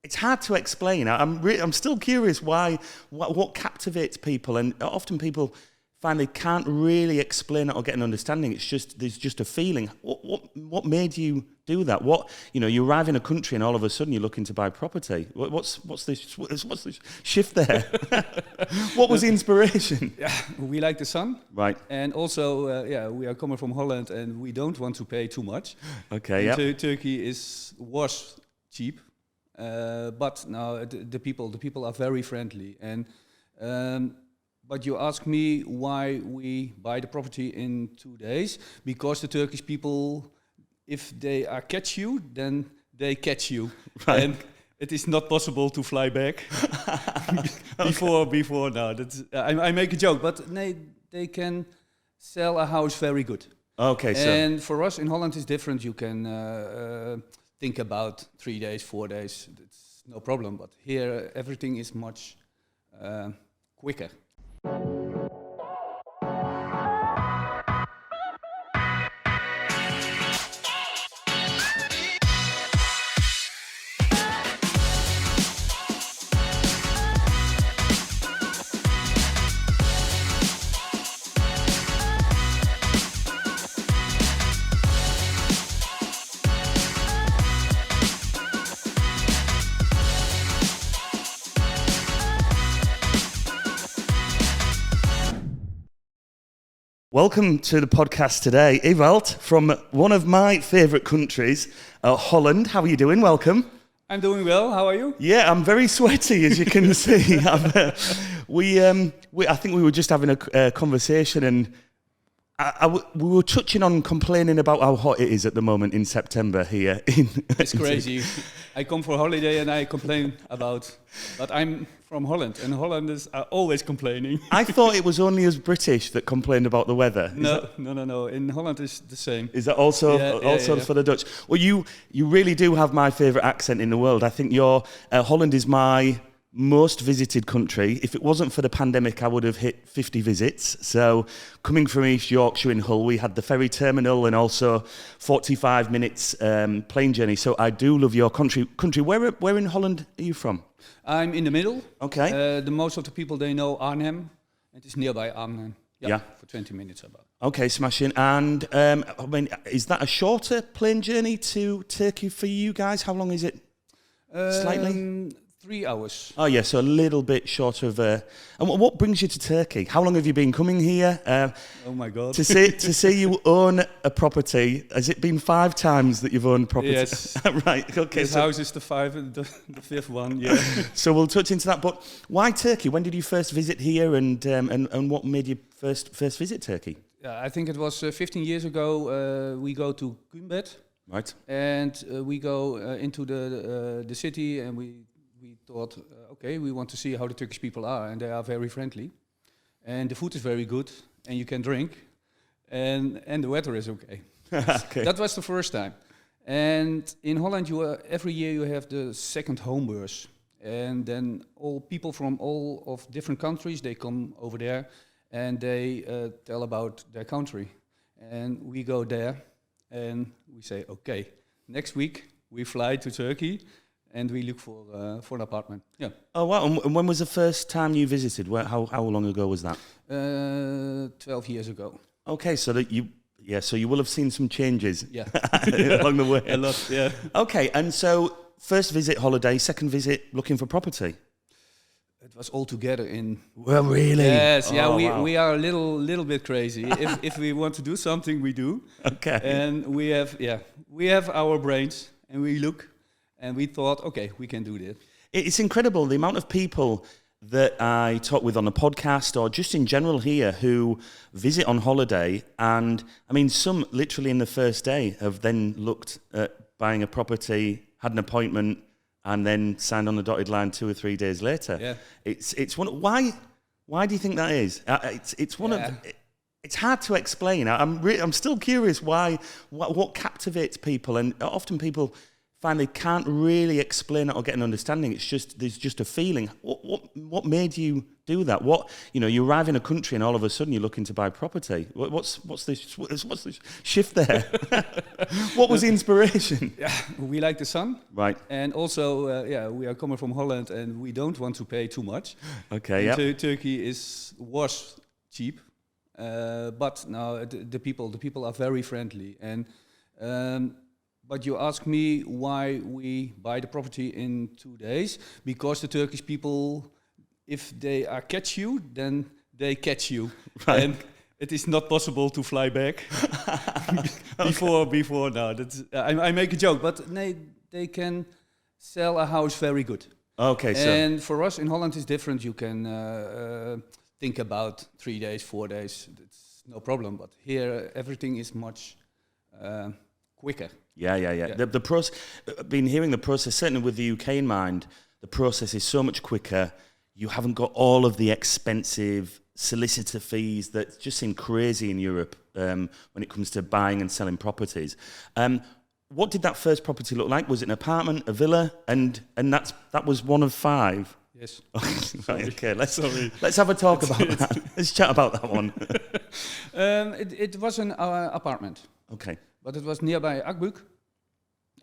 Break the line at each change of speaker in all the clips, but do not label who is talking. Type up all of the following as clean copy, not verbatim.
it's hard to explain. I'm still curious why, what captivates people, and often people find they can't really explain it or get an understanding. There's just a feeling. What made you do that? You arrive in a country and all of a sudden you're looking to buy property. What's this shift there? What was the inspiration?
Yeah, we like the sun,
right?
And also, we are coming from Holland and we don't want to pay too much.
Okay, yeah.
Turkey was cheap, but now the people are very friendly and. But you ask me why we buy the property in 2 days, because the Turkish people, if they catch you, then they catch you.
Right.
And it is not possible to fly back before. No, I make a joke, but they can sell a house very good.
Okay, so.
And for us in Holland it's different. You can think about 3 days, 4 days. It's no problem. But here everything is much quicker.
Welcome to the podcast today, Ewald, from one of my favourite countries, Holland. How are you doing? Welcome.
I'm doing well. How are you?
Yeah, I'm very sweaty, as you can see. I think we were just having a conversation, and we were touching on complaining about how hot it is at the moment in September here.
It's crazy. I come for holiday and I complain about, but I'm from Holland, and Hollanders are always complaining.
I thought it was only us British that complained about the weather.
No. In Holland it's the same.
Is that also for the Dutch? Well, you really do have my favourite accent in the world. I think Holland is my most visited country. If it wasn't for the pandemic, I would have hit 50 visits. So coming from East Yorkshire in Hull, we had the ferry terminal and also 45 minutes plane journey. So I do love your country. Where in Holland are you from?
I'm in the middle.
Okay.
The most of the people, they know Arnhem. It is nearby Arnhem. Yeah. For 20 minutes about.
Okay, smashing. And is that a shorter plane journey to Turkey for you guys? How long is it? Slightly?
3 hours.
Oh, yeah, so a little bit short of... And what brings you to Turkey? How long have you been coming here?
Oh, my God.
To see you own a property, has it been 5 times that you've owned property?
Yes.
Right, okay.
This house is the fifth one, yeah.
So we'll touch into that, but why Turkey? When did you first visit here, and what made you first visit Turkey?
Yeah, I think it was 15 years ago. We go to Gümbet.
Right.
And we go into the city, and we thought, okay, we want to see how the Turkish people are, and they are very friendly, and the food is very good, and you can drink, and the weather is okay.
Okay.
That was the first time. And in Holland, every year you have the second homebeurs, and then all people from all of different countries, they come over there, and they tell about their country, and we go there, and we say, okay, next week we fly to Turkey. And we look for an apartment. Yeah.
Oh wow! And when was the first time you visited? How long ago was that?
12 years ago.
Okay, so so you will have seen some changes.
Yeah.
Along the way.
A lot. Yeah.
Okay, and so first visit holiday, second visit looking for property.
It was all together in.
Well, really?
Yes. Yeah.
Wow.
We are a little bit crazy. if we want to do something, we do.
Okay.
And we have our brains, and we look. And we thought, okay, we can do this.
It's incredible the amount of people that I talk with on the podcast or just in general here who visit on holiday. And I mean, some literally in the first day have then looked at buying a property, had an appointment, and then signed on the dotted line 2 or 3 days later.
Yeah.
It's one. Why do you think that is? It's one of. It's hard to explain. I'm still curious why. What captivates people, and often people find they can't really explain it or get an understanding. It's just there's just a feeling. What made you do that? You arrive in a country and all of a sudden you're looking to buy property. What's the shift there? What was the inspiration?
Yeah, we like the sun,
Right.
and also we are coming from Holland, and we don't want to pay too much.
Okay. Yeah.
Turkey was cheap, but now the people are very friendly. And but you ask me why we buy the property in 2 days, because the Turkish people, if they catch you, then they catch you,
Right.
and it is not possible to fly back before. No, I make a joke, but they can sell a house very good.
Okay. So
And for us in Holland, it's different. You can think about 3 days, 4 days. It's no problem. But here, everything is much quicker.
yeah. The process. I've been hearing the process, certainly with the UK in mind. The process is so much quicker. You haven't got all of the expensive solicitor fees that just seem crazy in Europe when it comes to buying and selling properties. What did that first property look like? Was it an apartment, a villa, and that was one of 5?
Yes.
Right, okay, let's have a talk about that. Let's chat about that one.
It was an apartment,
Okay.
but it was nearby Akbuk,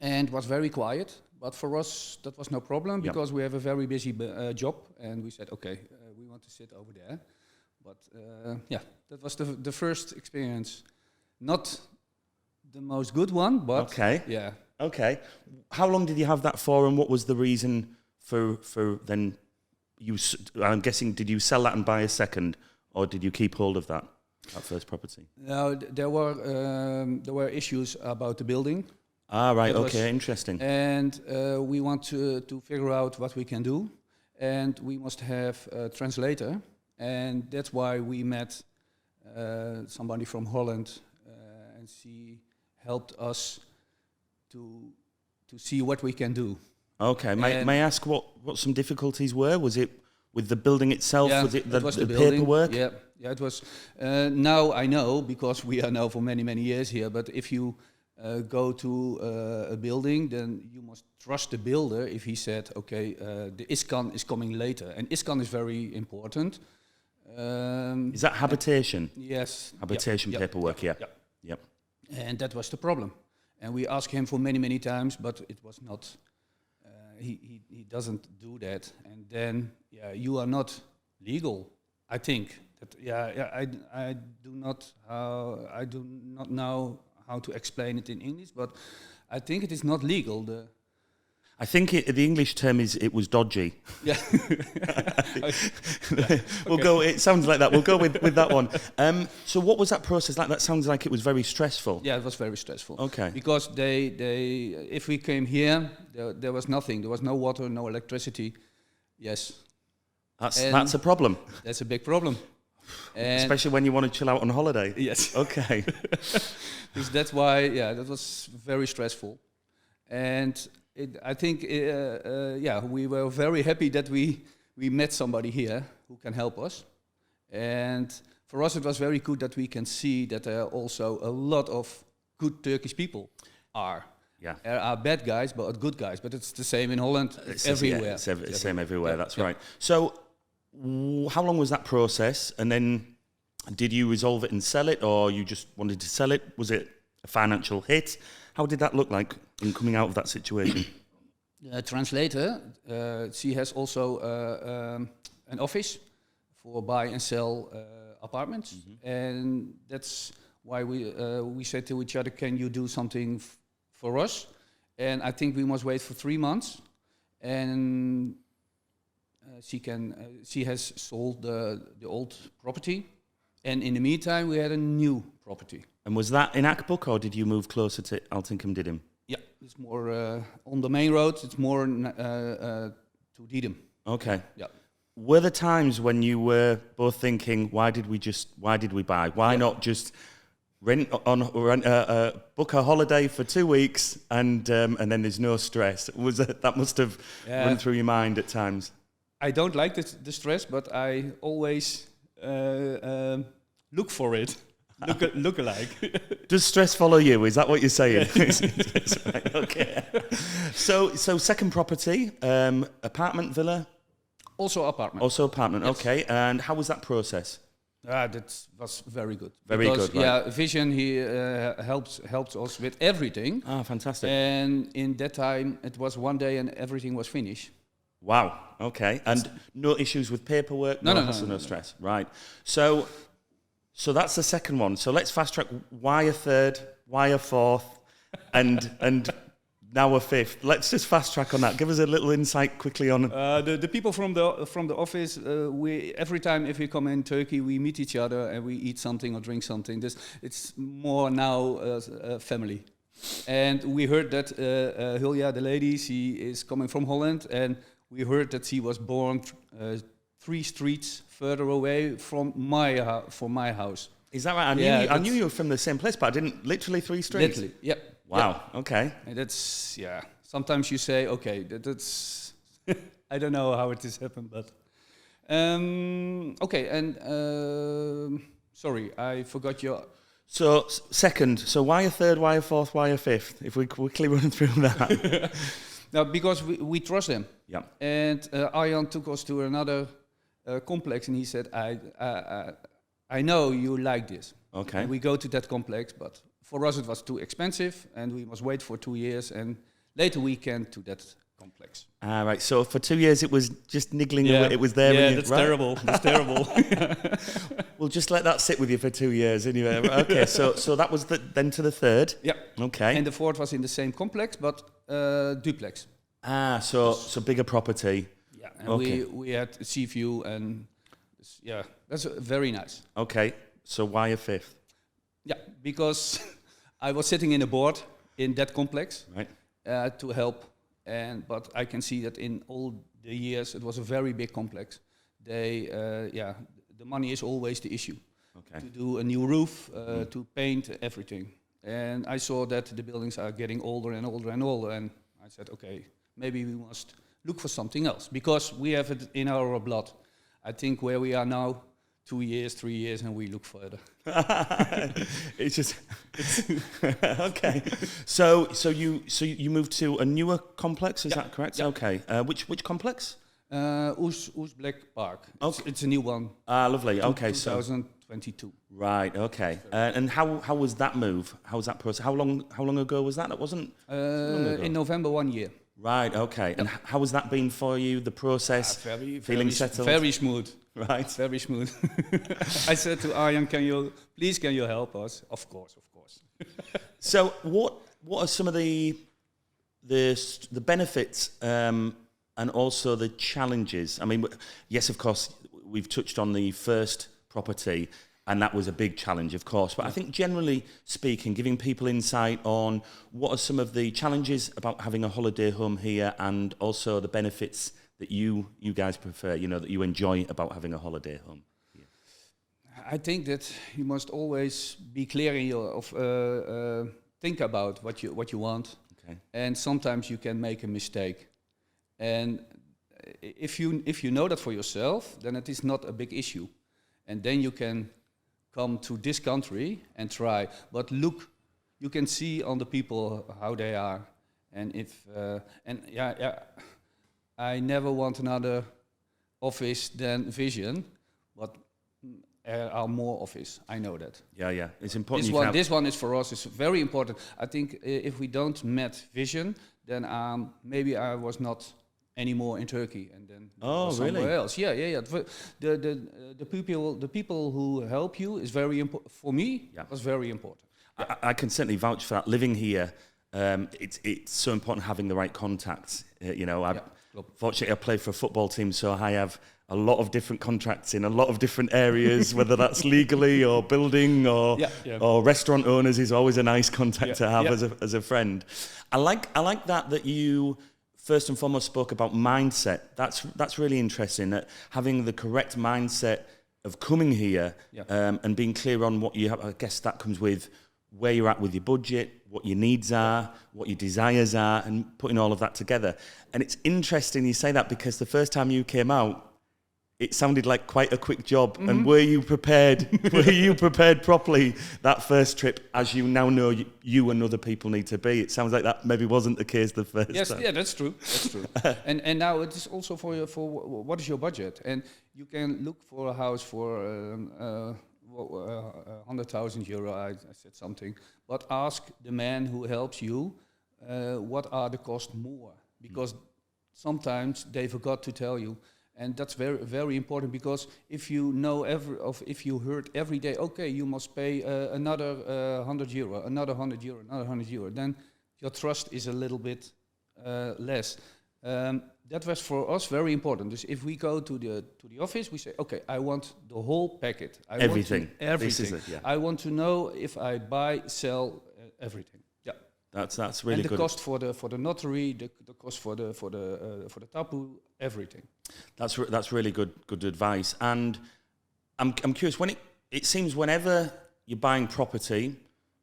and was very quiet. But for us, that was no problem,
Yep.
because we have a very busy job, and we said, okay, we want to sit over there. But that was the first experience. Not the most good one, but
Okay.
yeah.
Okay. How long did you have that for, and what was the reason for then? I'm guessing, did you sell that and buy a second, or did you keep hold of that first property?
Now there were issues about the building,
Ah, right.
That
Okay.
was-
Interesting.
and we want to figure out what we can do, and we must have a translator, and that's why we met somebody from Holland, and she helped us to see what we can do.
Okay. May I ask what some difficulties were? Was it with the building itself?
Yeah,
Was it
that was
the
building.
paperwork?
Yeah, it was. Now I know, because we are now for many years here. But if you go to a building, then you must trust the builder. If he said, okay, the ISKAN is coming later, and ISKAN is very important.
Is that habitation?
Yes.
Habitation
Yep,
paperwork.
yep,
Yeah.
yep.
Yep.
And that was the problem. And we asked him for many times, but it was not. He doesn't do that. And then you are not legal. I think that I do not know how to explain it in English, but I think it is not legal.
I think the English term is it was dodgy.
Yeah.
We'll go. It sounds like that. We'll go with that one. So what was that process like? That sounds like it was very stressful.
Yeah, it was very stressful.
Okay.
Because if we came here, there was nothing. There was no water, no electricity. Yes,
That's a problem,
that's a big problem. And
especially when you want to chill out on holiday.
yes,
Okay.
because that's why. Yeah, that was very stressful, and I think we were very happy that we met somebody here who can help us, and for us it was very good that we can see that there are also a lot of good Turkish people are.
Yeah.
There are bad guys, but good guys. But it's the same in Holland. It's everywhere.
Yeah, it's the same everywhere.
Yeah,
That's
yeah.
right. So, how long was that process? And then, did you resolve it and sell it, or you just wanted to sell it? Was it a financial hit? How did that look like in coming out of that situation?
The translator, she has also an office for buy and sell apartments, and that's why we said to each other, "Can you do something for us?" And I think we must wait for 3 months, and she has sold the old property, and in the meantime we had a new property.
And was that in Akbuk, or did you move closer to Altınkum Didim?
Yeah, it's more on the main road. It's more to Didim.
Okay.
Yeah.
Were there times when you were both thinking, why did we buy? Why not just book a holiday for 2 weeks and then there's no stress? That must have run through your mind at times?
I don't like the stress, but I always look for it. look alike.
Does stress follow you? Is that what you're saying? Right, okay. So second property, apartment, villa?
Also apartment.
Also apartment,
Yes.
okay. And how was that process?
That was very good.
Very good, right.
Yeah, Vision, he helps us with everything.
Ah, fantastic.
And in that time, it was one day and everything was finished.
Wow, okay. And no issues with paperwork?
No
stress. Right. So that's the second one. So let's fast track. Why a third? Why a fourth? And now a fifth. Let's just fast track on that. Give us a little insight quickly on.
The people from the office, we every time if we come in Turkey, we meet each other and we eat something or drink something. It's more now a family. And we heard that Hilja, the lady, she is coming from Holland, and we heard that she was born 3 streets further away from my house.
Is that right? I knew you were from the same place, but I didn't. Literally 3 streets.
Literally, yeah.
Wow.
Yeah.
Okay.
And that's sometimes you say, okay, that's I don't know how it has happened, but okay. And sorry, I forgot your.
So second. So why a third? Why a fourth? Why a fifth? If we quickly run through that.
Now, because we trust them.
Yeah.
And Arjan took us to another complex, and he said, I know you like this.
Okay.
And we go to that complex, but for us it was too expensive, and we must wait for 2 years, and later we came to that complex.
Ah, right. So for 2 years it was just niggling away. It was there.
Yeah, that's terrible. That's terrible.
We'll just let that sit with you for 2 years anyway. Okay, so that was then to the third.
Yeah.
Okay.
And the fourth was in the same complex, but duplex.
Ah, so bigger property.
Yeah, and
Okay.
we had sea view, and that's very nice.
Okay, so why a fifth?
Yeah, because I was sitting in a board in that complex
Right.
to help, but I can see that in all the years it was a very big complex. The money is always the issue.
Okay.
To do a new roof, to paint everything, and I saw that the buildings are getting older and older and older, and I said, okay, maybe we must look for something else because we have it in our blood. I think where we are now, 2 years, 3 years, and we look further.
it's okay. So you moved to a newer complex, is that correct?
Yeah.
Okay. Which complex?
Oos Black Park.
Okay.
It's a new one.
Ah, lovely. Okay,
2022.
Right. Okay. And how was that move? How was that process? How long ago was that? That wasn't long ago.
In November 1 year.
Right. Okay. And how has that been for you? The process, feeling settled.
Very smooth.
Right.
Very smooth. I said to Arjan, can you help us? Of course.
So what are some of the benefits and also the challenges? I mean, yes, of course, we've touched on the first property, and that was a big challenge, of course. But I think generally speaking, giving people insight on what are some of the challenges about having a holiday home here, and also the benefits that you guys prefer, that you enjoy about having a holiday home.
I think that you must always be clear in think about what you want.
Okay.
And sometimes you can make a mistake. And if you know that for yourself, then it is not a big issue. And then you can come to this country and try. But look, you can see on the people how they are. And I never want another office than Vision, but there are more office. I know that.
Yeah. It's important.
This one is for us. It's very important. I think if we don't met Vision, then maybe I was not anymore in Turkey, and then somewhere
really?
else. Yeah. The people who help you is very important for me.
Yeah.
Was very important.
I can certainly vouch for that. Living here, it's so important having the right contacts. Fortunately, I play for a football team, so I have a lot of different contracts in a lot of different areas, whether that's legally or building or restaurant owners is always a nice contact to have as a friend. I like that you first and foremost spoke about mindset. That's really interesting, that having the correct mindset of coming here and being clear on what you have. I guess that comes with where you're at with your budget, what your needs are, what your desires are, and putting all of that together. And it's interesting you say that, because the first time you came out, it sounded like quite a quick job. And were you prepared? Were you prepared properly that first trip, as you now know you and other people need to be? It sounds like that maybe wasn't the case the first time.
Yeah, that's true. That's true. and now it is also for what is your budget, and you can look for a house for 100,000 euro. I said something, but ask the man who helps you what are the costs more, because sometimes they forgot to tell you. And that's very, very important, because if you know if you heard every day, okay, you must pay another 100 euro, another 100 euro, another 100 euro, then your trust is a little bit less. That was for us very important. So if we go to the office, we say, okay, I want the whole packet.
Everything.
Everything.
This is it, yeah.
I want to know if I buy, sell, everything. Yeah.
That's really good.
And the cost for the notary, the cost for the tapu, everything.
That's really good advice. And I'm curious, when it seems whenever you're buying property,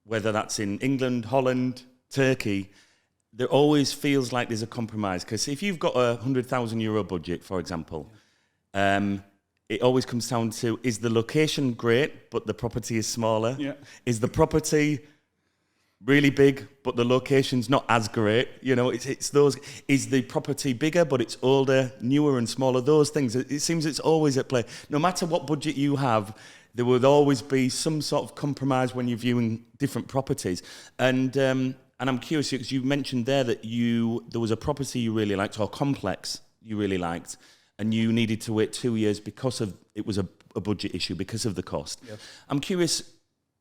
whether that's in England, Holland, Turkey, there always feels like there's a compromise. Because if you've got a 100,000 euro budget, for example, it always comes down to, is the location great, but the property is smaller?
Yeah.
Is the property really big, but the location's not as great? You know, it's those. Is the property bigger, but it's older, newer and smaller? Those things. It seems it's always at play. No matter what budget you have, there would always be some sort of compromise when you're viewing different properties. And I'm curious, because you mentioned there that there was a property you really liked, or complex you really liked, and you needed to wait 2 years because it was a budget issue, because of the cost. Yep. I'm curious,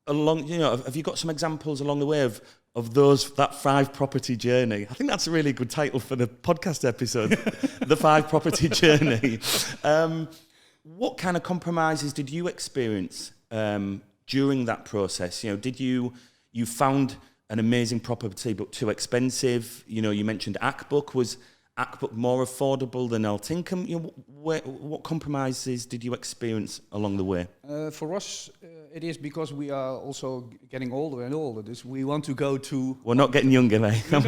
have you got some examples along the way of that 5 property journey? I think that's a really good title for the podcast episode, the 5 property journey. What kind of compromises did you experience during that process? You know, did you found an amazing property but too expensive? You know, you mentioned Akbuk. Was Akbuk more affordable than Altynkum? You know, what compromises did you experience along the way?
For us, it is because we are also getting older and older. We want to go to...
We're not getting younger, mate.
No.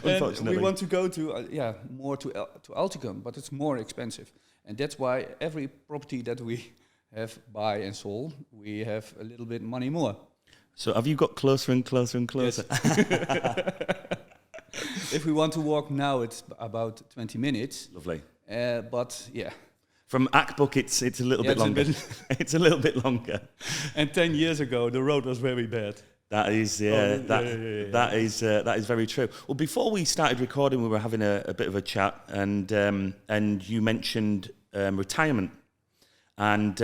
Unfortunately.
We want to go to, more to Altynkum, but it's more expensive. And that's why every property that we have buy and sold, we have a little bit money more.
So have you got closer and closer and closer?
Yes. If we want to walk now, it's about 20 minutes.
Lovely.
But yeah.
From Akbuk, it's a little bit longer. It's a little bit longer.
And 10 years ago, the road was very bad.
That is, that is very true. Well, before we started recording, we were having a bit of a chat, and you mentioned retirement, and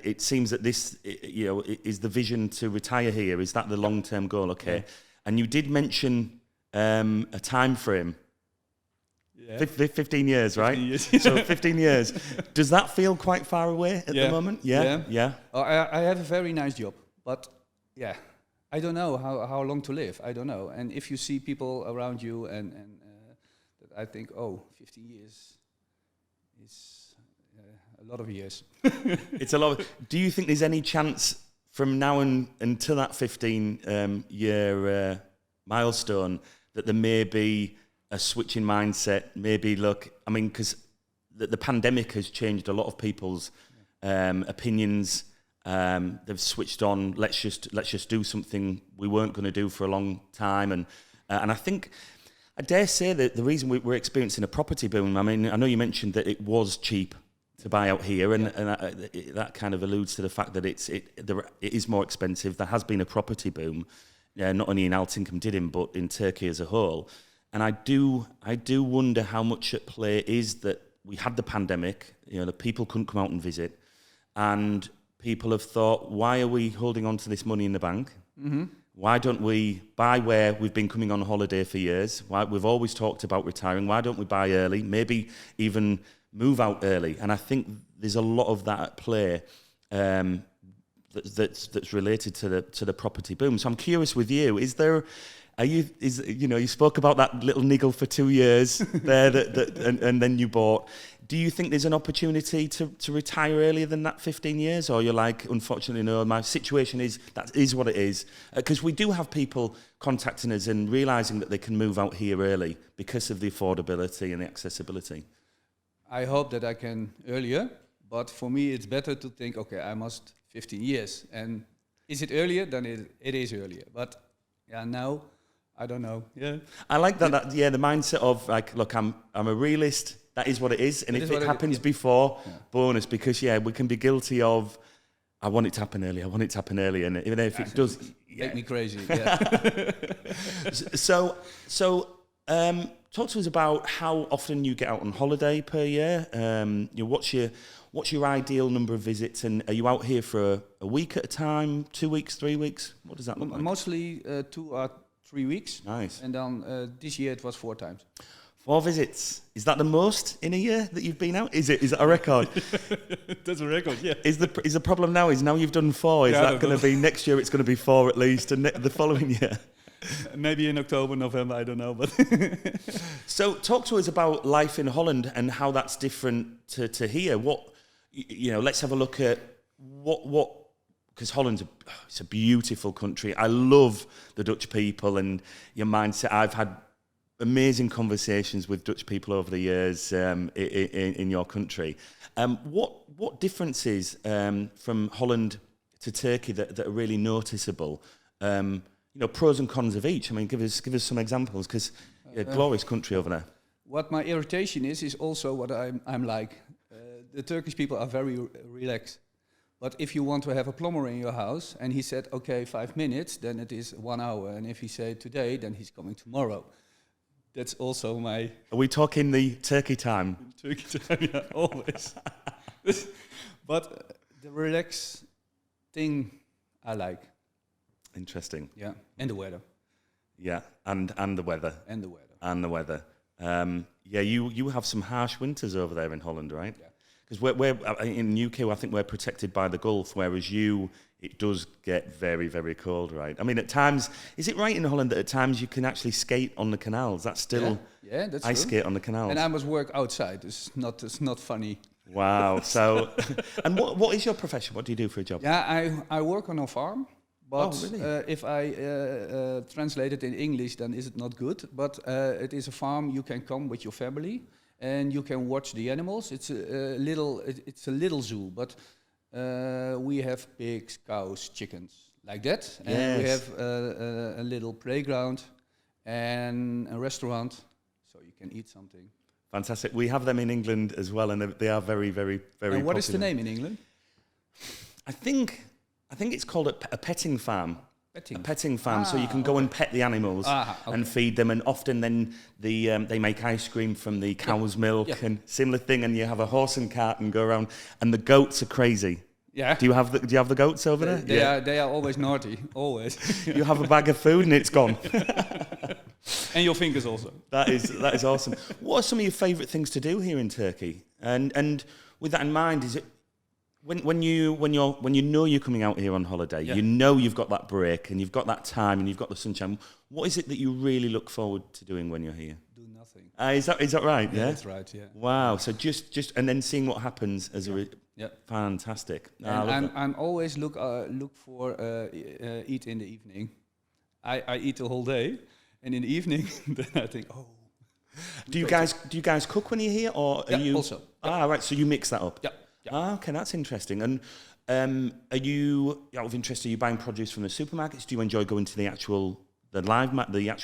it seems that this, is the vision to retire here. Is that the long-term goal? Okay, yeah. And you did mention a time frame. Yeah. 15 years, right? 15 years. So 15 years. Does that feel quite far away at the moment? Yeah.
I have a very nice job, but I don't know how long to live. I don't know. And if you see people around you, and that I think, 15 years is a lot of years.
It's a lot. Do you think there's any chance from now until that 15 year milestone that there may be a switch in mindset? Maybe because the pandemic has changed a lot of people's opinions. They've switched on. Let's just do something we weren't going to do for a long time, and I think I dare say that the reason we're experiencing a property boom. I mean, I know you mentioned that it was cheap to buy out here, and that kind of alludes to the fact that it is more expensive. There has been a property boom, not only in Altynkum Didim, but in Turkey as a whole. And I do wonder how much at play is that we had the pandemic. The people couldn't come out and visit, and people have thought, why are we holding on to this money in the bank? Mm-hmm. Why don't we buy where we've been coming on holiday for years? Why we've always talked about retiring. Why don't we buy early? Maybe even move out early. And I think there's a lot of that at play that's related to the property boom. So I'm curious with you, you spoke about that little niggle for 2 years there and then you bought. Do you think there's an opportunity to retire earlier than that 15 years? Or you're like, unfortunately, no, my situation that is what it is? Because we do have people contacting us and realising that they can move out here early because of the affordability and the accessibility.
I hope that I can earlier, but for me it's better to think, okay, I must 15 years. And is it earlier? Then it is earlier. But yeah, now, I don't know. Yeah,
I like that the mindset of like, look, I'm a realist. That is what it is. And if it happens before, bonus, because we can be guilty of, I want it to happen early. I want it to happen early, and even if it does,
make me crazy. Yeah.
So, talk to us about how often you get out on holiday per year. What's your ideal number of visits, and are you out here for a week at a time, 2 weeks, 3 weeks? What does that look like?
Mostly 2 or 3 weeks.
Nice.
And then this year it was 4 times.
4 visits. Is that the most in a year that you've been out? Is that a record?
That's a record, yeah.
Is the problem now you've done 4? Is that going to be next year? It's going to be 4 at least, and the following year.
Maybe in October, November, I don't know. But
so, talk to us about life in Holland and how that's different to here. Let's have a look at what because Holland's it's a beautiful country. I love the Dutch people and your mindset. I've had amazing conversations with Dutch people over the years in your country. What differences from Holland to Turkey that are really noticeable? Pros and cons of each. I mean, give us some examples, because glorious country over there.
What my irritation is also what I'm like. The Turkish people are very relaxed. But if you want to have a plumber in your house and he said, okay, 5 minutes, then it is 1 hour. And if he say today, then he's coming tomorrow. That's also my...
Are we talking the Turkey time?
Turkey time, yeah, always. But the relaxed thing I like.
Interesting.
Yeah, and the weather.
Yeah, and the weather.
And the weather.
And the weather. You have some harsh winters over there in Holland, right?
Yeah.
Because we're in the UK, I think we're protected by the Gulf, whereas it does get very, very cold, right? I mean, at times, is it right in Holland that at times you can actually skate on the canals? That's still...
Yeah, that's
ice
true.
Skate on the canals.
And I must work outside. It's not funny.
Wow. So, and what is your profession? What do you do for a job?
Yeah, I work on a farm. But
really?
if I translate it in English, then is it not good. But it is a farm. You can come with your family and you can watch the animals. It's a little zoo, but we have pigs, cows, chickens, like that.
Yes.
And we have a little playground and a restaurant, so you can eat something.
Fantastic. We have them in England as well, and they are very, very, very.
And what
popular.
is the name in England?
I think it's called a petting farm. A petting farm, so you can go and pet the animals and feed them, and often then they make ice cream from the cow's milk and similar thing, and you have a horse and cart and go around, and the goats are crazy.
Yeah.
Do you have the goats over there?
They are always naughty, always.
You have a bag of food and it's gone.
And your fingers also.
That is awesome. What are some of your favourite things to do here in Turkey? And with that in mind, is it when you know you're coming out here on holiday, you know you've got that break and you've got that time and you've got the sunshine. What is it that you really look forward to doing when you're here?
Do nothing.
Is that right?
Yeah, that's right. Yeah.
Wow. So just and then seeing what happens as fantastic.
And I'm always look for eat in the evening. I eat the whole day, and in the evening then I think, oh.
Do you guys cook when you're here, or are you
also?
Right. So you mix that up.
Yeah.
Okay, that's interesting. And are you, out of interest, are you buying produce from the supermarkets? Do you enjoy going to the actual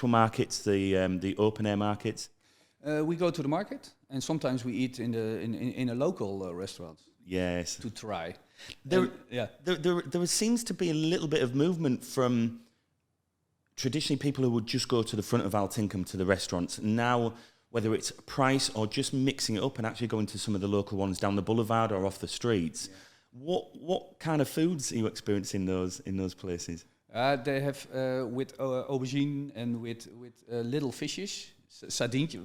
markets, the open air markets?
We go to the market, and sometimes we eat in a local restaurant.
Yes.
To try.
There seems to be a little bit of movement from traditionally people who would just go to the front of Altinkum to the restaurants. Now, whether it's price or just mixing it up and actually going to some of the local ones down the boulevard or off the streets. Yeah. What kind of foods are you experiencing in those places?
They have with aubergine and with little fishes, sardientjes.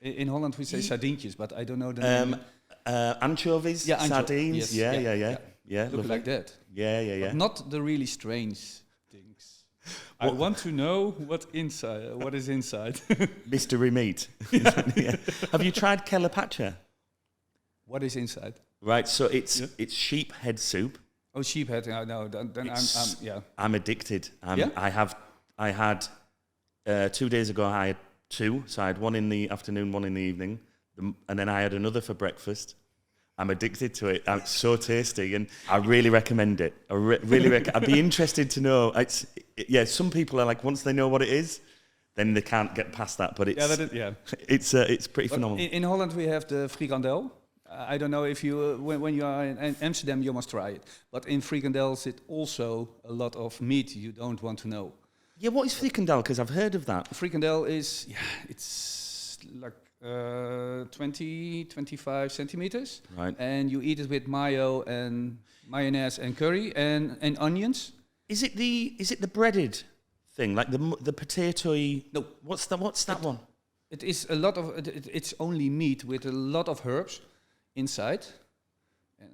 In Holland we say sardientjes, but I don't know the name.
Anchovies, sardines.
Yes.
Yeah.
Look like that.
Yeah.
But not the really strange things. I want to know what is inside.
Mystery meat. Have you tried kelapacha?
What is inside?
Right, so it's sheep head soup.
Oh, sheep head. No, then
I'm addicted. I had 2 days ago. I had 2, so I had one in the afternoon, one in the evening. and then I had another for breakfast. I'm addicted to it. It's so tasty, and I really recommend it. I'd be interested to know. Some people are like, once they know what it is, then they can't get past that. But it's pretty phenomenal.
In Holland, we have the frikandel. I don't know if you, when you are in Amsterdam, you must try it. But in frikandels, it also a lot of meat you don't want to know.
Yeah, what is frikandel? Because I've heard of that.
Frikandel is, it's like 25 centimeters.
Right.
And you eat it with mayo and mayonnaise and curry and onions.
Is it the breaded thing, like the potato-y?
No.
What's that one?
It is a lot of, it's only meat with a lot of herbs inside. And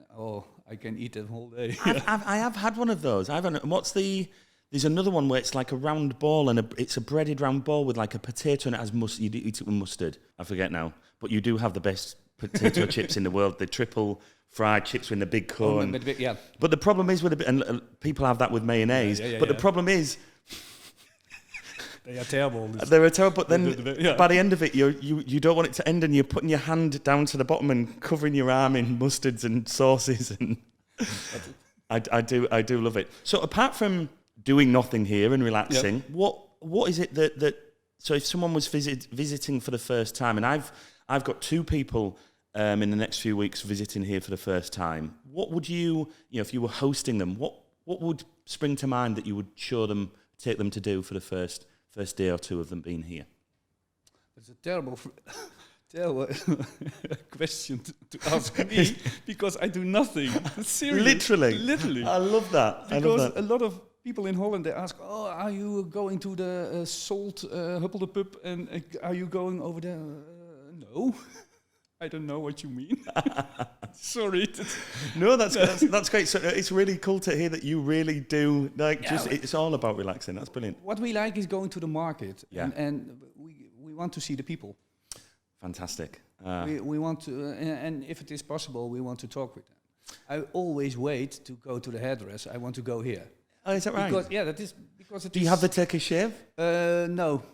I can eat it whole day.
I have had one of those. There's another one where it's like a round ball, and it's a breaded round ball with like a potato, and it has mustard. You eat it with mustard. I forget now, but you do have the best potato chips in the world. The triple fried chips in the big cone.
Yeah.
But the problem is and people have that with mayonnaise. The problem is
they are terrible.
They're terrible. But then by the end of it, you don't want it to end, and you're putting your hand down to the bottom and covering your arm in mustards and sauces. And I do love it. So apart from doing nothing here and relaxing, what is it that so if someone was visiting for the first time, and I've got 2 people in the next few weeks visiting here for the first time, what would you if you were hosting them, what would spring to mind that you would take them to do for the first day or 2 of them being here?
It's a terrible question to ask me, because I do nothing. Seriously. Literally.
I love that.
Because a lot of people in Holland, they ask, are you going to the Salt Huppelde and are you going over there? No. I don't know what you mean. Sorry.
No, that's great. So it's really cool to hear that you really do it's all about relaxing. That's brilliant.
What we like is going to the market, and we want to see the people.
Fantastic.
We want to, and if it is possible, we want to talk with them. I always wait to go to the hairdresser. I want to go here.
Oh, is that right?
Because
do you have the Turkish shave?
No.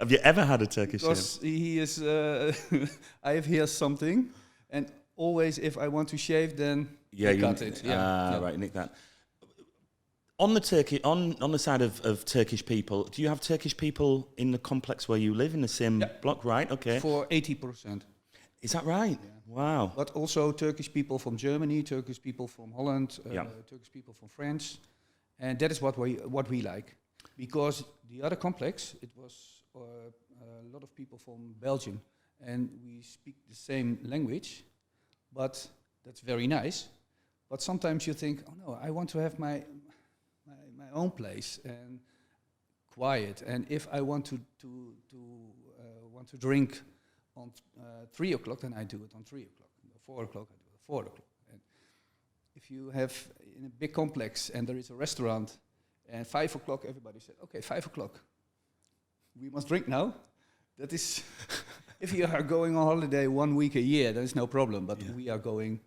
Have you ever had a Turkish shave?
Because he is, I have here something, and always if I want to shave, then I cut it.
Right, nick that. On the side of Turkish people, do you have Turkish people in the complex where you live, in the same block? Right, okay.
For 80%.
Is that right? Yeah. Wow.
But also Turkish people from Germany, Turkish people from Holland, Turkish people from France. And that is what we like. Because the other complex, it was a lot of people from Belgium. And we speak the same language, but that's very nice. But sometimes you think, oh no, I want to have my own place and quiet. And if I want to drink on 3 o'clock, then I do it on 3 o'clock. 4 o'clock, I do it at 4 o'clock. And if you have in a big complex and there is a restaurant, and 5 o'clock, everybody said, okay, 5 o'clock, we must drink now. That is, if you are going on holiday 1 week a year, there is no problem. But we are going,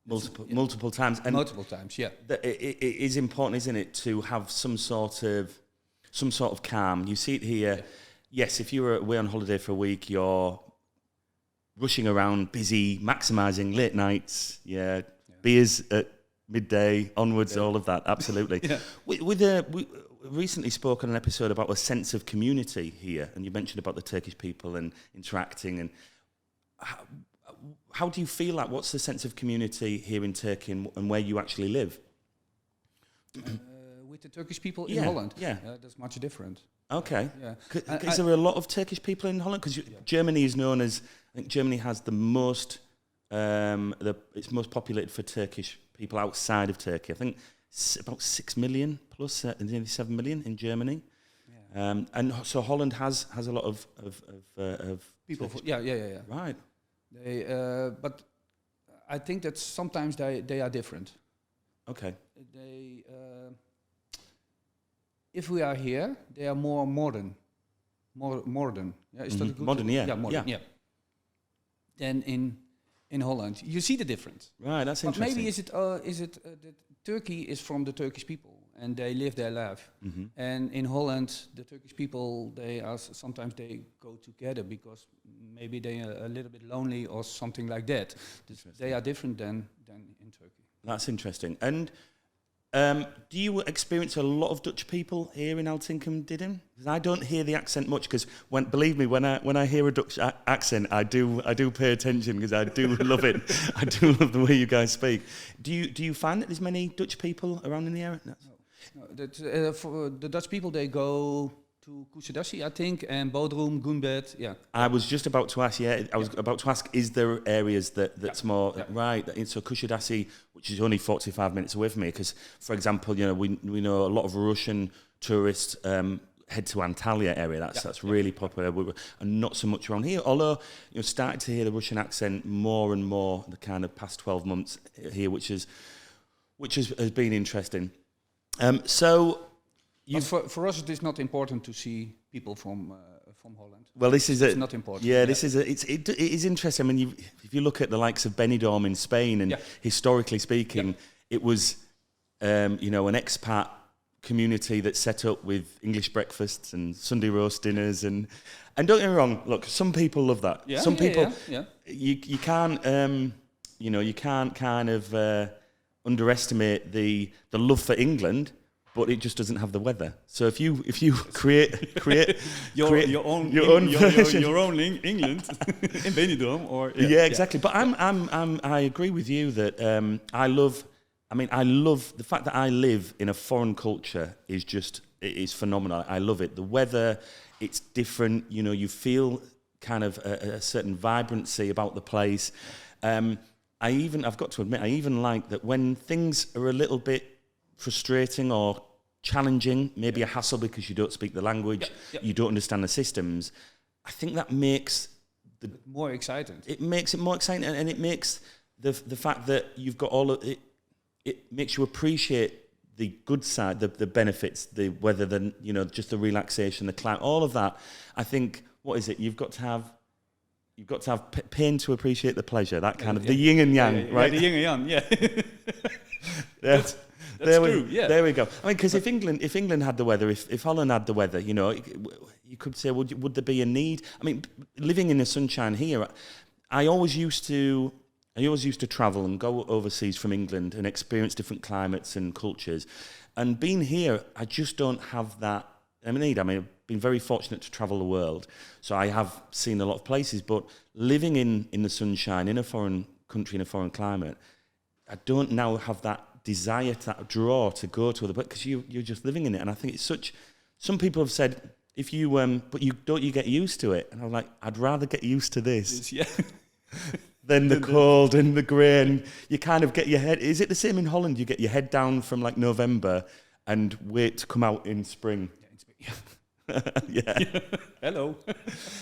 multiple times. And
multiple times, yeah.
It is important, isn't it, to have some sort of calm. You see it here. Yeah. Yes, if you were away on holiday for a week, you're rushing around, busy, maximising late nights, beers at midday, onwards, all of that, absolutely. We recently spoke on an episode about a sense of community here, and you mentioned about the Turkish people and interacting. And how do you feel like? What's the sense of community here in Turkey and where you actually live?
With the Turkish people in Holland?
Yeah.
That's much different.
Okay. Is there a lot of Turkish people in Holland? Because Germany is known as, I think Germany has the most, it's most populated for Turkish people outside of Turkey. I think about 6 million plus, nearly 7 million in Germany. Yeah. And so Holland has a lot of
people.
Right.
But I think that sometimes they are different.
Okay.
If we are here, they are more modern. Modern. Yeah, is that a good
modern?
Yeah, modern. Yeah. Than in Holland, you see the difference.
Right, that's interesting.
But maybe is it that Turkey is from the Turkish people, and they live their life. And in Holland, the Turkish people, sometimes they go together because maybe they are a little bit lonely or something like that. They are different than in Turkey.
That's interesting. And do you experience a lot of Dutch people here in Altrincham, Didim? Because I don't hear the accent much. Because believe me, when I hear a Dutch accent, I do pay attention because I do love it. I do love the way you guys speak. Do you find that there's many Dutch people around in the area?
No, for the Dutch people, they go to Kusadasi, I think, and Bodrum, Gunbed, yeah.
I was just about to ask, about to ask, is there areas that's more, right, so Kusadasi, which is only 45 minutes away from me, because, for example, we know a lot of Russian tourists head to Antalya area, that's really popular, and not so much around here, although, starting to hear the Russian accent more and more the kind of past 12 months here, which has been interesting.
For us, it is not important to see people from Holland.
Well, it's
not important.
Yeah, it is interesting. I mean, if you look at the likes of Benidorm in Spain, and historically speaking, it was an expat community that set up with English breakfasts and Sunday roast dinners, and don't get me wrong. Look, some people love that.
Yeah,
some people, you can't you can't kind of underestimate the love for England. But it just doesn't have the weather. So if you create
your own England in Benidorm, or
exactly. But I agree with you that I love the fact that I live in a foreign culture is phenomenal. I love it. The weather, it's different. You feel kind of a certain vibrancy about the place. I've got to admit, I even like that when things are a little bit frustrating or challenging, maybe a hassle because you don't speak the language, you don't understand the systems, I think that makes
more exciting.
It makes it more exciting, and it makes the fact that you've got all of it. It makes you appreciate the good side, the benefits, the weather, just the relaxation, the climate, all of that. I think you've got to have pain to appreciate the pleasure. That kind of the yin and yang, right?
The yin and yang, That's true.
There we go. I mean, because if England had the weather, if Holland had the weather, you could say, would there be a need? I mean, living in the sunshine here, I always used to travel and go overseas from England and experience different climates and cultures. And being here, I just don't have that need. I mean, I've been very fortunate to travel the world, so I have seen a lot of places. But living in the sunshine, in a foreign country, in a foreign climate, I don't now have that desire, that draw to go to other places because you're just living in it. And I think it's such. Some people have said, if you but you get used to it, and I'm like, I'd rather get used to this. Than the cold and the grey, and you kind of get your head. Is it the same in Holland? You get your head down from like November and wait to come out in spring.
Hello.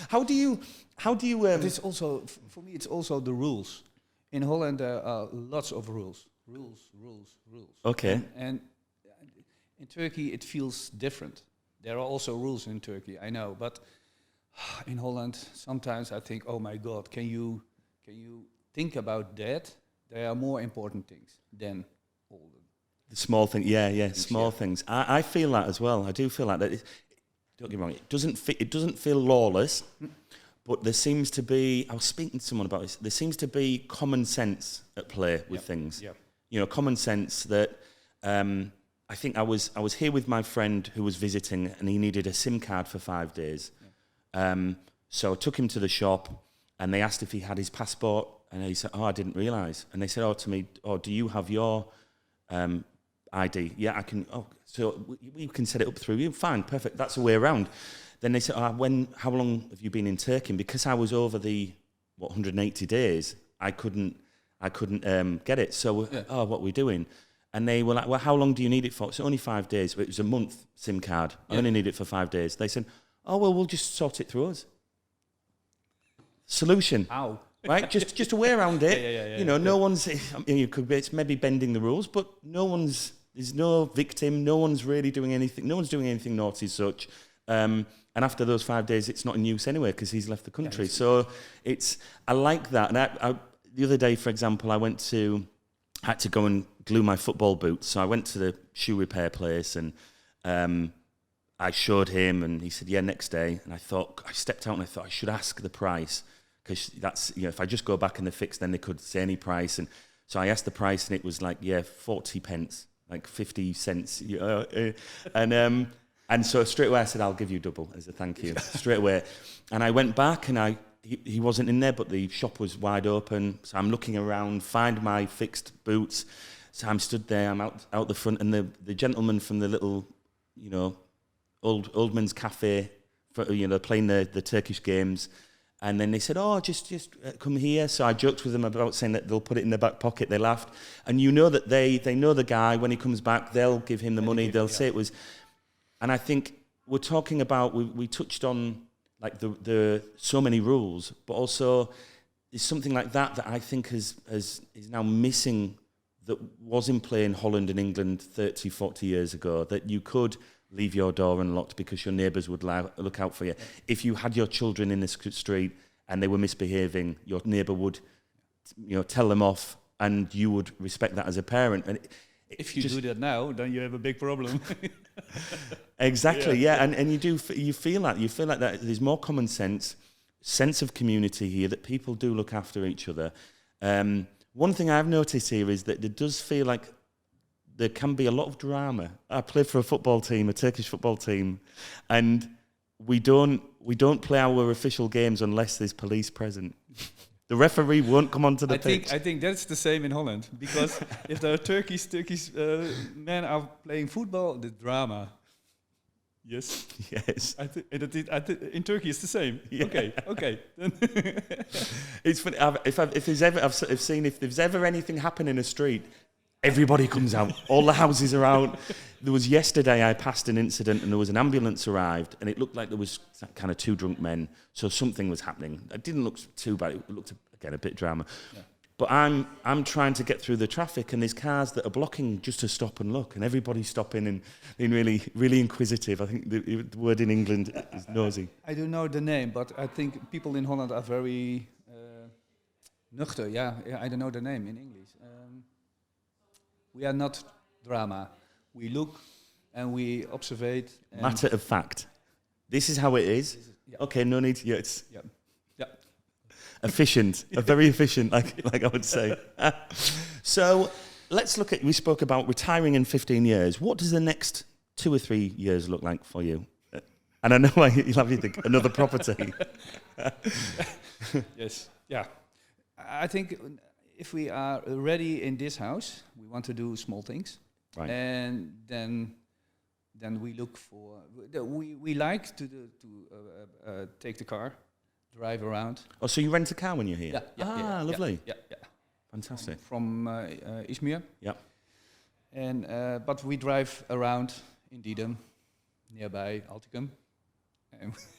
How do you?
But it's also for me. It's also the rules. In Holland, there are lots of rules.
Okay.
And in Turkey, it feels different. There are also rules in Turkey, I know, but in Holland, sometimes I think, oh my God, can you think about that? There are more important things than all
the small things. Small things. I feel that as well. I do feel that. Don't get me wrong. It doesn't feel lawless, but there seems to be. I was speaking to someone about this. There seems to be common sense at play with things. Yeah. Common sense that. I think I was here with my friend who was visiting, and he needed a SIM card for 5 days. Yeah. So I took him to the shop, and they asked if he had his passport, and he said, "Oh, I didn't realise." And they said, "Oh, to me, do you have your ID?" "Yeah, I can." "Oh, so we can set it up through you." "Fine, perfect. That's the way around." Then they said, "How long have you been in Turkey?" And because I was over the 180 days, I couldn't get it. So, what are we doing? And they were like, "Well, how long do you need it for?" "It's only 5 days." But it was a month SIM card. I only need it for 5 days. They said, "Oh, well, we'll just sort it through us." Solution.
Ow.
Right? Just a way around it. No one's. It's maybe bending the rules, but there's no victim. No one's really doing anything. No one's doing anything naughty as such. And after those 5 days, it's not in use anyway because he's left the country. So I like that. And I, the other day, for example, I went to had to go and glue my football boots. So I went to the shoe repair place and I showed him and he said, yeah, next day. And I stepped out and I thought I should ask the price because that's, if I just go back in the fix, then they could say any price. And so I asked the price and it was like, 40 pence, like 50 cents. And so straight away I said, I'll give you double as a thank you, straight away. And I went back and he wasn't in there, but the shop was wide open. So I'm looking around, find my fixed boots. So I'm stood there, I'm out the front, and the gentleman from the little, old man's cafe, playing the Turkish games. And then they said, just come here. So I joked with them about saying that they'll put it in their back pocket. They laughed. And that they know the guy. When he comes back, they'll give him the money. They'll say it was... And I think we're talking about, we touched on like the so many rules, but also there's something like that I think is now missing, that was in play in Holland and England 30, 40 years ago, that you could leave your door unlocked because your neighbours would look out for you. If you had your children in the street and they were misbehaving, your neighbour would, tell them off, and you would respect that as a parent. And
if you do that now, then you have a big problem.
Exactly, yeah. And you feel like that there's more common sense of community here, that people do look after each other. One thing I've noticed here is that it does feel like there can be a lot of drama. I play for a Turkish football team, and we don't play our official games unless there's police present. The referee won't come onto the pitch.
I think that's the same in Holland, because if the Turkish men are playing football, the drama. Yes. In Turkey it's the same. Yeah. Okay.
It's funny. If there's ever anything happen in a street, everybody comes out. All the houses are out. There was yesterday I passed an incident and there was an ambulance arrived and it looked like there was kind of two drunk men. So something was happening. It didn't look too bad. It looked, again, a bit drama. Yeah. But I'm trying to get through the traffic and there's cars that are blocking just to stop and look, and everybody's stopping and being really, really inquisitive. I think the word in England is nosy.
I don't know the name, but I think people in Holland are very nuchter. Yeah, I don't know the name in English. We are not drama. We look and we observe.
Matter of fact. This is how it is. Okay, no need. Yeah, it's efficient. Very efficient, like I would say. So let's look at. We spoke about retiring in 15 years. What does the next 2 or 3 years look like for you? And I know you'll have another property.
Yes. Yeah. I think if we are ready in this house, we want to do small things, right? And then we look for. We like to take the car, drive around.
Oh, so you rent a car when you're here?
Yeah.
Lovely.
Yeah.
Fantastic.
From Izmir.
Yeah.
And but we drive around in Didem, nearby Alticum.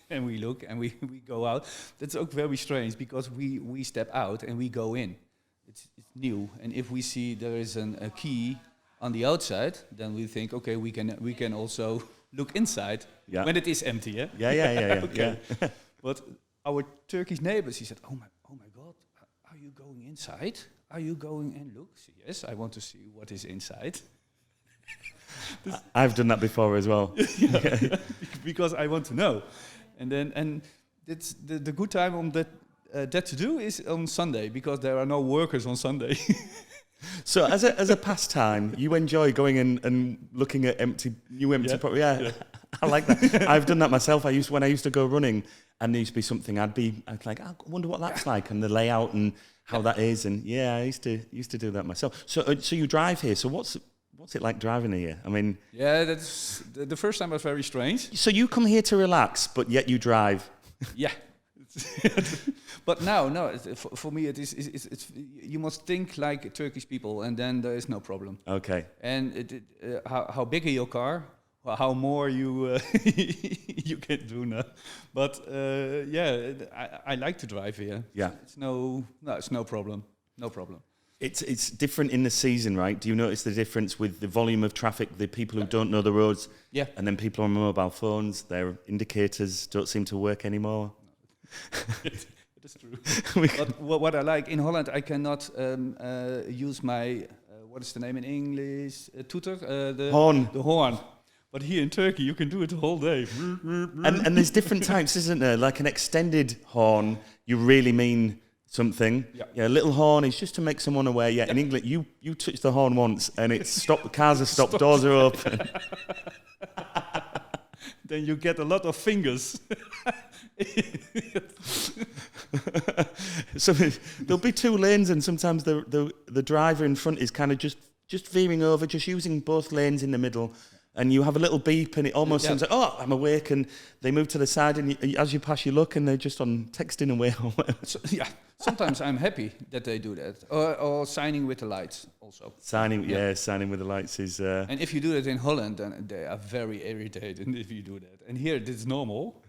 And we look and we go out. That's also very strange because we step out and we go in. It's new, and if we see there is a key on the outside, then we think, okay, we can also look inside when it is empty.
Yeah.
Okay. But our Turkish neighbors, he said, oh my God, are you going inside? Are you going and look? So, yes, I want to see what is inside.
I've done that before as well.
Because I want to know. And it's the good time on that to do is on Sunday, because there are no workers on Sunday.
So as a pastime, you enjoy going and looking at new empty property. Yeah. I like that. I've done that myself. When I used to go running, and there used to be something, I'd like, I wonder what that's like, and the layout and how that is. And I used to do that myself. So you drive here. So what's it like driving here? I mean,
that's the first time was very strange.
So you come here to relax, but yet you drive.
Yeah. But no. For me, it's you must think like Turkish people, and then there is no problem.
Okay.
And how bigger your car, how more you you can do now. But I like to drive here.
Yeah.
It's no problem. No problem.
It's different in the season, right? Do you notice the difference with the volume of traffic, the people who don't know the roads, and then people on mobile phones, their indicators don't seem to work anymore?
It is true. But what I like, in Holland, I cannot use my what is the name in English? Toeter, the
Horn.
The horn. But here in Turkey, you can do it the whole day.
And there's different types, isn't there? Like an extended horn, you really mean something.
Yeah.
A little horn is just to make someone aware. Yeah, in England, you touch the horn once and it's stopped. Cars are stopped, doors are open.
Then you get a lot of fingers.
So there'll be 2 lanes, and sometimes the driver in front is kind of just veering over, just using both lanes in the middle. And you have a little beep, and it almost seems like, oh, I'm awake, and they move to the side, and as you pass, you look, and they're just on texting away or whatever.
So, yeah, sometimes I'm happy that they do that, or signing with the lights also.
Signing with the lights is.
And if you do that in Holland, then they are very irritated if you do that. And here it's normal.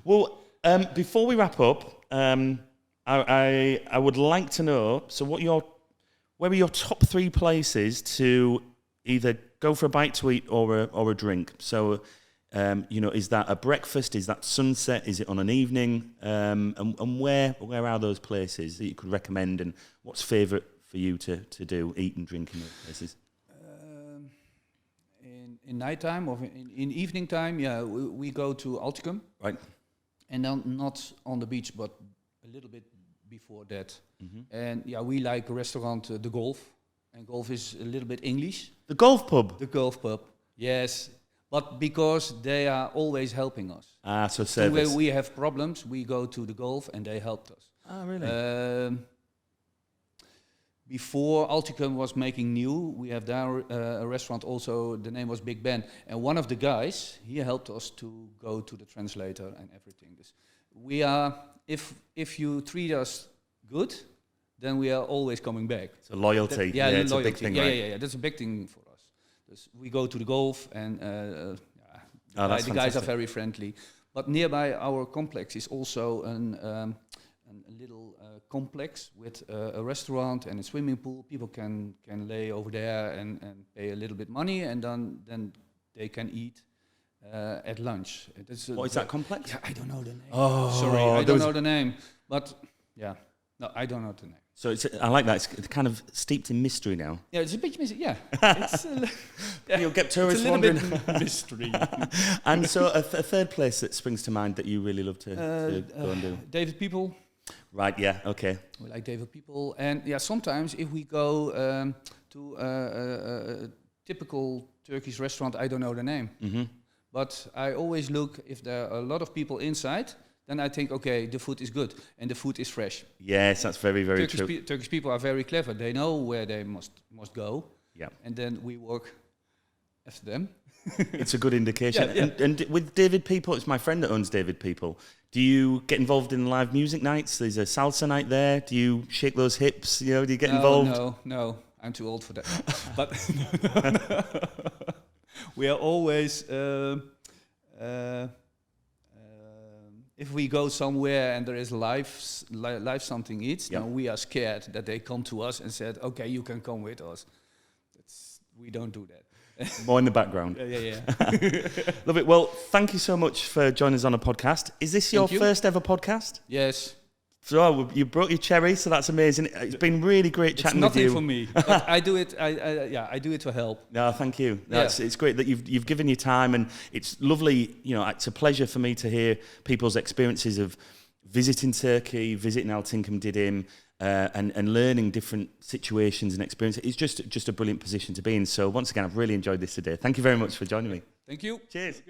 Well, before we wrap up, I would like to know. So, where are your top 3 places to either go for a bite to eat or a drink? So, is that a breakfast? Is that sunset? Is it on an evening? And where are those places that you could recommend? And what's favourite for you to do, eat and drink in those places?
In nighttime or in evening time, we go to Alticum.
Right.
And then not on the beach, but a little bit before that. And we like a restaurant, The Golf. And Golf is a little bit English.
The golf pub?
The Golf pub, yes. But because they are always helping us.
So service.
So when we have problems, we go to The Golf and they helped us.
Really?
Before Alticum was making new, we have there a restaurant also, the name was Big Ben. And one of the guys, he helped us to go to the translator and everything. This, we are, if you treat us good, then we are always coming back.
So loyalty, it's
loyalty.
A big thing, right?
Yeah, that's a big thing for us. Dus we go to the Golf and the guys are very friendly. But nearby our complex is also a little complex with a restaurant and a swimming pool. People can lay over there and pay a little bit money, and then they can eat at lunch.
What is that complex?
Yeah, I don't know the name.
Oh,
sorry, I don't know the name. But no, I don't know the name.
So I like that. It's kind of steeped in mystery now.
Yeah, it's a bit mystery. Yeah, it's
you'll get tourists
it's a
wandering.
bit mystery.
And so a third place that springs to mind that you really love to go and do.
David People.
Right. Yeah. Okay.
We like David People, and sometimes if we go to a typical Turkish restaurant, I don't know the name, but I always look if there are a lot of people inside. Then I think, okay, the food is good and the food is fresh.
Yes, that's very, very true.
Turkish people are very clever. They know where they must go.
Yeah.
And then we work after them.
It's a good indication.
Yeah.
And with David People, it's my friend that owns David People. Do you get involved in live music nights? There's a salsa night there. Do you shake those hips? Do you get involved?
No. I'm too old for that. But we are always... if we go somewhere and there is live something eats, then we are scared that they come to us and said, okay, you can come with us. We don't do that.
More in the background.
Yeah.
Love it. Well, thank you so much for joining us on a podcast. Is this your first ever podcast?
Yes.
So you brought your cherry, so that's amazing. It's been really great chatting with you.
It's nothing for me. But I do it. I do it to help.
No, thank you. It's great that you've given your time, and it's lovely. It's a pleasure for me to hear people's experiences of visiting Turkey, visiting Altinkum Didim, and learning different situations and experiences. It's just a brilliant position to be in. So once again, I've really enjoyed this today. Thank you very much for joining me.
Thank you.
Cheers.